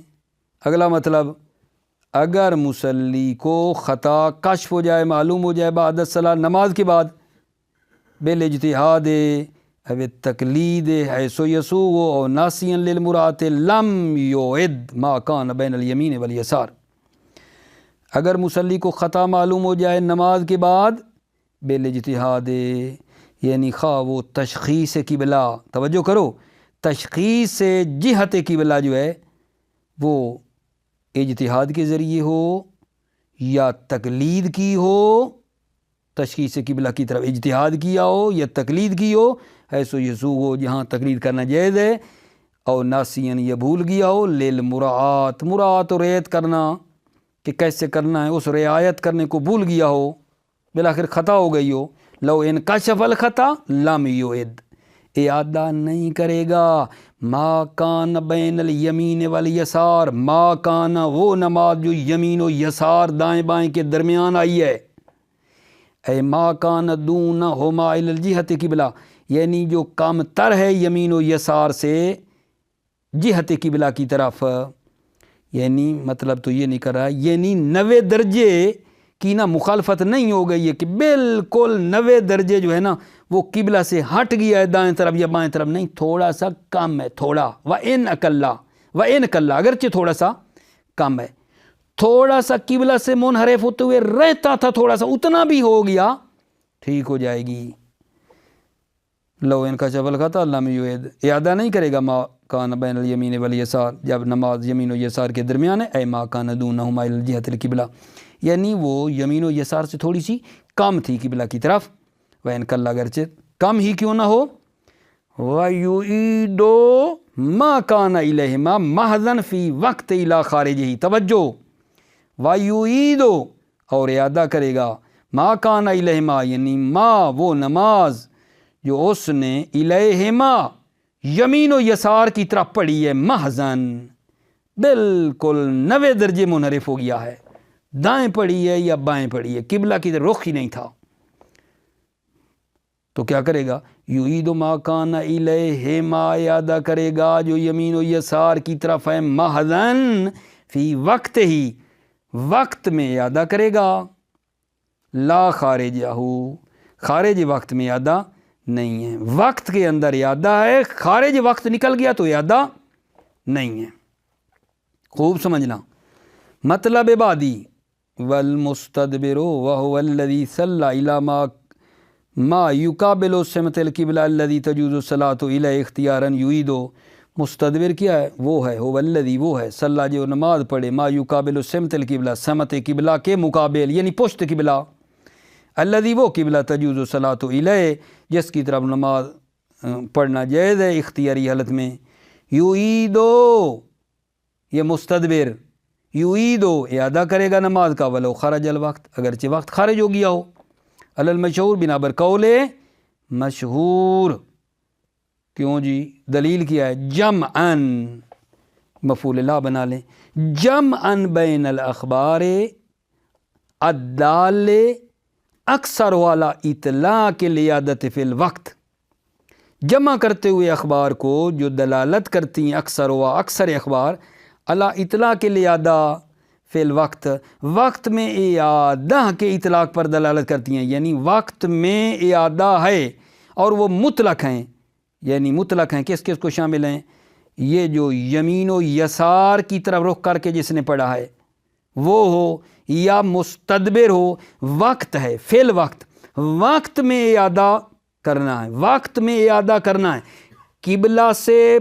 اگلا مطلب اگر مصلی کو خطا کشف ہو جائے، معلوم ہو جائے بعد الصلاۃ، نماز کے بعد، بالاجتہاد او التقلید حیث یسوغ او ناسیا للمراد لم یعد ما کان بین الیمین والیسار، اگر مصلی کو خطا معلوم ہو جائے نماز کے بعد بالاجتہاد، یعنی خواہ وہ تشخیص قبلہ، توجہ کرو، تشخیص جہت قبلہ جو ہے وہ اجتہاد کے ذریعے ہو یا تقلید کی ہو، تشخیص قبلہ کی طرف اجتہاد کیا ہو یا تقلید کی ہو، ایسو یسوغ ہو جہاں تقلید کرنا جائز ہے، اور ناسین یہ بھول گیا ہو، للمراعات، مراعات و رعایت کرنا کہ کیسے کرنا ہے، اس رعایت کرنے کو بھول گیا ہو، بالآخر خطا ہو گئی ہو، لو انکشف الخطا لم یعد، اعادہ نہیں کرے گا، ما کان بین الیمین والیسار، ما کان وہ نماز جو یمین و یسار دائیں بائیں کے درمیان آئی ہے، اے ما کان دونہما الی الجہت قبلہ، یعنی جو کم تر ہے یمین و یسار سے جہت قبلہ کی طرف، یعنی مطلب تو یہ نہیں کر رہا ہے، یعنی 90 درجے کی نا مخالفت نہیں ہو گئی ہے کہ بالکل 90 درجے جو ہے نا وہ قبلہ سے ہٹ گیا ہے دائیں طرف یا بائیں طرف، نہیں، تھوڑا سا کم ہے، تھوڑا، وَإِنْ أَكَلَّا، وَإِنْ كَلَّا، اگرچہ تھوڑا سا کم ہے، تھوڑا سا قبلہ سے منحرف ہوتے ہوئے رہتا تھا، تھوڑا سا اتنا بھی ہو گیا، ٹھیک ہو جائے گی۔ لو انکشف الخطا لم یعد، اعادہ نہیں کرے گا، ما کان بین الیمین والیسار، جب نماز یمین و یسار کے درمیان ہے، اے ما کان دونہما الی الجہت القبلہ، یعنی وہ یمین و یسار سے تھوڑی سی کم تھی قبلہ کی طرف، وَإِنْ كَلَّا، اگرچہ کم ہی کیوں نہ ہو، وَيُعِيدُ مَا كَانَ إِلَيْهِمَا مَحْضًا فِي وَقْتِ إِلَى خارجہ، توجہ، وَيُعِيدُ، اور اعادہ کرے گا، ما کان الیہما، یعنی ما وہ نماز جو اس نے الیہما یمین و یسار کی طرف پڑھی ہے، محضن بالکل 90 درجے منحرف ہو گیا ہے، دائیں پڑھی ہے یا بائیں پڑھی ہے، قبلہ کی طرف رخ ہی نہیں تھا، تو کیا کرے گا، یعید ما کان الیہما، اعادہ کرے گا جو یمین و یسار کی طرف ہے، محضن فی وقت ہی، وقت میں اعادہ کرے گا، لا خارجہ، خارج وقت میں اعادہ نہیں ہے، وقت کے اندر اعادہ ہے، خارج وقت نکل گیا تو اعادہ نہیں ہے، خوب سمجھنا۔ مطلب بعدی، والمستدبر وهو الذي صلى الى ما يقابل سمت القبلہ الذي تجوز الصلاۃ الیہ اختیارا یعید، مستدبر کیا ہے، وہ ہے، هو الذی، وہ ہے، صلی جو نماز پڑھے، ما یقابل سمت القبلہ، سمت قبلہ کے مقابل، یعنی پشت قبلہ، الذی وہ قبلہ، تجوز الصلاۃ الیہ جس کی طرف نماز پڑھنا جائز ہے اختیاری حالت میں، یعید، یہ مستدبر، یعید اعادہ کرے گا نماز کا، ولو خرج الوقت، اگرچہ وقت خارج ہو گیا ہو، علی المشہور، بنا بر قول مشہور، کیوں جی، دلیل کیا ہے، جمعاً، مفعول لا بنا لیں، جمعاً بین الاخبار الدال اکثر والا اطلاق الیادت فی الوقت، جمع کرتے ہوئے اخبار کو جو دلالت کرتی ہیں اکثر اخبار اللہ اطلاع کے لیادہ فی الوقت، وقت میں اعادہ کے اطلاق پر دلالت کرتی ہیں، یعنی وقت میں اعادہ ہے اور وہ مطلق ہیں، یعنی مطلق ہیں کس کس کو شامل ہیں؟ یہ جو یمین و یسار کی طرف رخ کر کے جس نے پڑھا ہے وہ ہو، یا مستدبر ہو، وقت ہے فی الوقت، وقت میں اعادہ کرنا ہے، وقت میں اعادہ کرنا ہے، قبلہ سے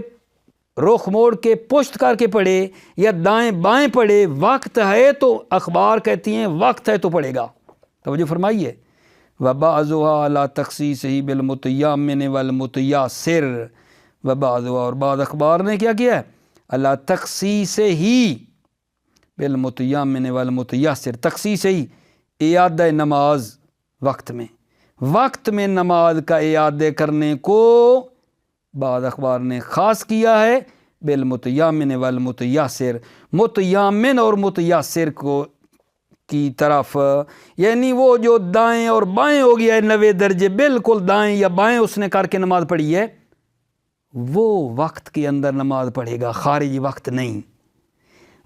رخ موڑ کے پشت کر کے پڑھے یا دائیں بائیں پڑھے، وقت ہے تو اخبار کہتی ہیں وقت ہے تو پڑھے گا۔ توجہ فرمائیے، وَبَعْضُهَا عَلَىٰ تَخْصِيصِهِ بِالْمُتَيَّمِّنِ وَالْمُتَيَّسِّرِ، وَبَعْضُهَا اور بعض اخبار نے کیا کیا ہے؟ عَلَىٰ تَخْصِيصِهِ بِالْمُتَيَّمِّنِ وَالْمُتَيَّسِّرِ، تخصیص ہی اعادہ نماز وقت میں نماز کا اعادے کرنے کو بعض اخبار نے خاص کیا ہے بالمتیامن والمتیسر، متیامن اور متیسر کو کی طرف، یعنی وہ جو دائیں اور بائیں ہو گیا ہے 90 درجے بالکل دائیں یا بائیں اس نے کر کے نماز پڑھی ہے، وہ وقت کے اندر نماز پڑھے گا، خارجی وقت نہیں۔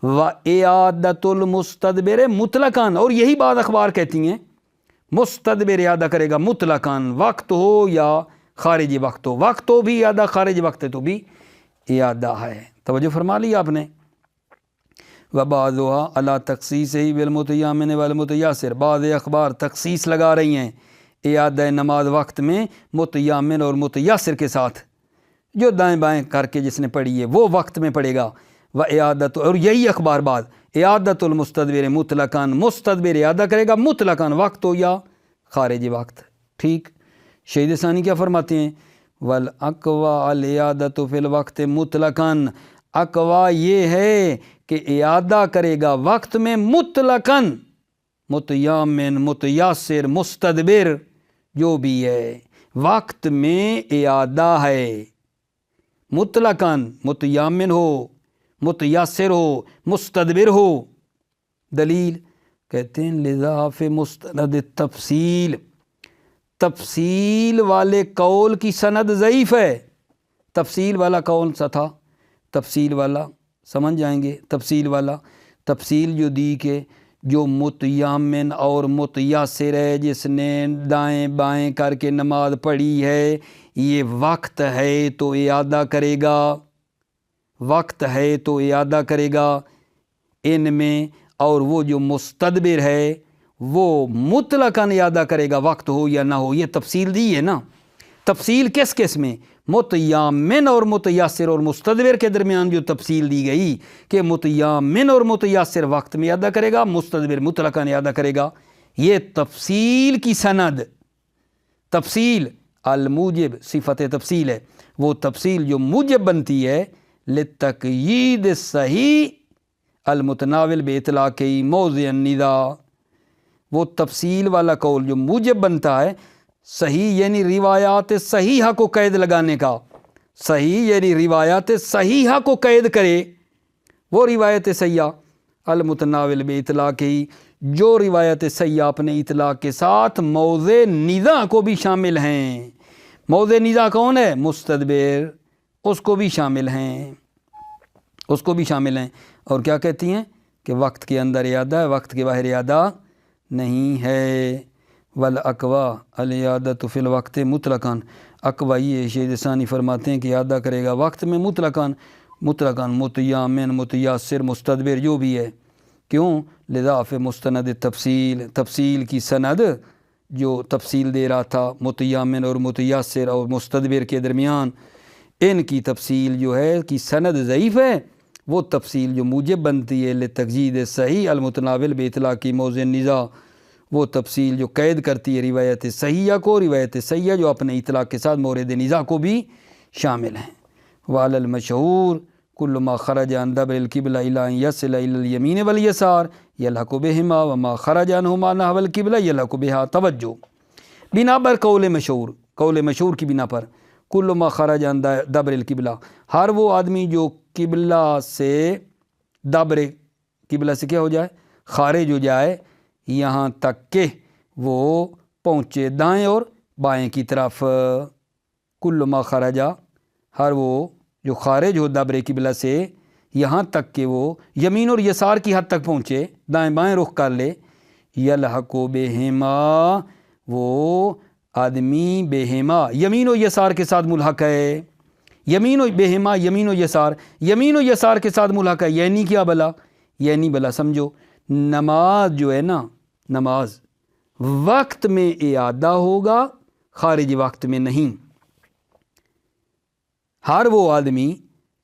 وَإِعَادَةُ الْمُسْتَدْبِرِ مُطْلَقًا، اور یہی بات اخبار کہتی ہیں مستدبر اعادہ کرے گا مطلقاً، وقت ہو یا خارجی وقت ہو بھی اعادہ، خارجی وقت ہے تو بھی اعادہ ہے۔ توجہ فرما لی آپ نے۔ وَبَعْضُهَا عَلَىٰ تَخْصِيصِهِ بِالْمُتَيَّمِّنِ وَالْمُتَيَّسِّرِ، بعض اخبار تخصیص لگا رہی ہیں اعادہ نماز وقت میں متیامن اور متیسر کے ساتھ، جو دائیں بائیں کر کے جس نے پڑھی ہے وہ وقت میں پڑھے گا۔ وَإِعَادَةُ، اور یہی اخبار بعد اعادۃ المستدبر مطلقاً، مستدبر اعادہ کرے گا مطلقاً، وقت ہو یا خارجی وقت۔ ٹھیک، شہید ثانی کیا فرماتے ہیں؟ وَالْأَقْوَى الْإِعَادَةُ فِي الْوَقْتِ مُطْلَقًا، اقوا یہ ہے کہ اعادہ کرے گا وقت میں مطلقاً، متیامن متیسر مستدبر جو بھی ہے وقت میں اعادہ ہے، مطلقاً متیامن ہو، متیسر ہو، مستدبر ہو۔ دلیل کہتے ہیں لضعف مستند التفصیل، تفصیل والے قول کی سند ضعیف ہے۔ تفصیل والا کون سا تھا؟ تفصیل والا سمجھ جائیں گے، تفصیل جو دی کہ جو متیامن اور متیسر ہے، جس نے دائیں بائیں کر کے نماز پڑھی ہے، یہ وقت ہے تو اعادہ کرے گا، وقت ہے تو اعادہ کرے گا ان میں، اور وہ جو مستدبر ہے وہ مطلقاً اعادہ کرے گا وقت ہو یا نہ ہو۔ یہ تفصیل دی ہے نا، تفصیل کس کس میں؟ متیامن اور متیسر اور مستدبر کے درمیان جو تفصیل دی گئی کہ متیامن اور متیسر وقت میں اعادہ کرے گا، مستدبر مطلقاً اعادہ کرے گا، یہ تفصیل کی سند، تفصیل الموجب صفت تفصیل ہے، وہ تفصیل جو موجب بنتی ہے لتقیید صحیح المتناول باطلاقی موضع النزاع، وہ تفصیل والا قول جو موجب بنتا ہے، صحیح یعنی روایات صحیحہ کو قید لگانے کا، صحیح یعنی روایات صحیحہ کو قید کرے، وہ روایت صحیحہ المتناول باطلاقی جو روایت صحیحہ اپنے اطلاق کے ساتھ موضع نزاع کو بھی شامل ہیں۔ موضع نزاع کون ہے؟ مستدبر، اس کو بھی شامل ہیں، اس کو بھی شامل ہیں۔ اور کیا کہتی ہیں کہ وقت کے اندر اعادہ ہے، وقت کے باہر اعادہ نہیں ہے۔ وَالْأَقْوَى الْإِعَادَةُ فِي الْوَقْتِ مُطْلَقًا، اقوی یہ شہید ثانی فرماتے ہیں کہ اعادہ کرے گا وقت میں مطلقاً متیامن متیسر مستدبر جو بھی ہے۔ کیوں؟ لضعف مستند تفصیل، تفصیل کی سند جو تفصیل دے رہا تھا متیامن اور متیسر اور مستدبر کے درمیان، ان کی تفصیل جو ہے کی سند ضعیف ہے، وہ تفصیل جو موجب بنتی ہے لتقیید صحیح المتناول باطلاقی موضع النزاع، وہ تفصیل جو قید کرتی ہے روایت صحیحہ کو، روایت صحیحہ جو اپنے اطلاق کے ساتھ مورد نزاع کو بھی شامل ہیں۔ وعلی المشہور کل ما خرج عن دبر القبلہ الی ان یصل الی الیمین والیسار یلحق بہما وما خرج عنہما نحو القبلہ یلحق بہا۔ توجہ، بنا پر قول مشہور، قول مشہور کی بنا پر کل ما خرج عن دبر القبلہ، ہر وہ آدمی جو قبلہ سے دبر قبلہ سے کیا ہو جائے، خارج ہو جائے، یہاں تک کہ وہ پہنچے دائیں اور بائیں کی طرف، کل ما خرجا، ہر وہ جو خارج ہو دبر قبلہ سے، یہاں تک کہ وہ یمین اور یسار کی حد تک پہنچے، دائیں بائیں رخ کر لے، یلحق بہما، وہ آدمی بہما یمین و یسار کے ساتھ ملحق ہے، یمین و بہما یمین و یسار، یمین و یسار کے ساتھ ملحق ہے، یعنی کیا بلا، یعنی بلا سمجھو، نماز جو ہے نا، نماز وقت میں اعادہ ہوگا، خارج وقت میں نہیں۔ ہر وہ آدمی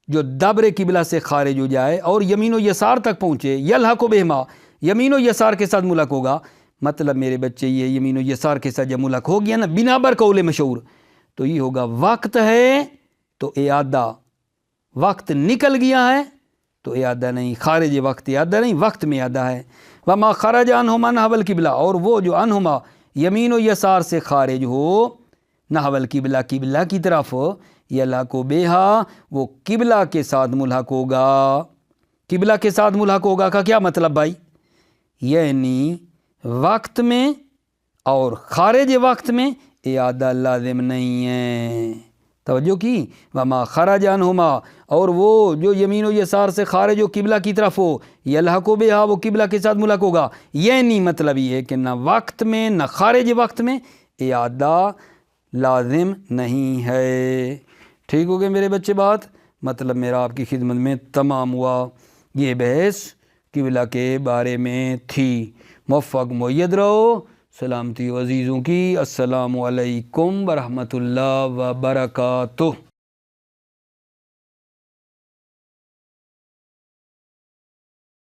جو دبر قبلہ سے خارج ہو جائے اور یمین و یسار تک پہنچے، یلحق بہما یمین و یسار کے ساتھ ملحق ہوگا، مطلب میرے بچے یہ یمین و یسار کے ساتھ جب ملحق ہو گیا نا بنا بر قول مشہور، تو یہ ہوگا وقت ہے تو اعادہ، وقت نکل گیا ہے تو اعادہ نہیں، خارج وقت اعادہ نہیں، وقت میں اعادہ ہے۔ وما خرج عنہما نحو القبلہ، اور وہ جو عنہما یمین و یسار سے خارج ہو نحو القبلہ قبلہ کی طرف، یلحق بہا وہ قبلہ کے ساتھ ملحق ہوگا، قبلہ کے ساتھ ملحق ہوگا کا کیا مطلب بھائی، یعنی وقت میں اور خارج وقت میں اعادہ لازم نہیں ہے، توجہ کی۔ وما خرج عنہما، اور وہ جو یمین و یسار سے خارج ہو قبلہ کی طرف ہو، یلحق بہا وہ قبلہ کے ساتھ ملحق ہوگا، یعنی مطلب یہ ہے کہ نہ وقت میں نہ خارج وقت میں اعادہ لازم نہیں ہے۔ ٹھیک ہو گئے میرے بچے بات، مطلب میرا آپ کی خدمت میں تمام ہوا، یہ بحث قبلہ کے بارے میں تھی۔ موفق مؤید رہو، سلامتی و عزیزوں کی، السلام علیکم ورحمۃ اللہ وبرکاتہ۔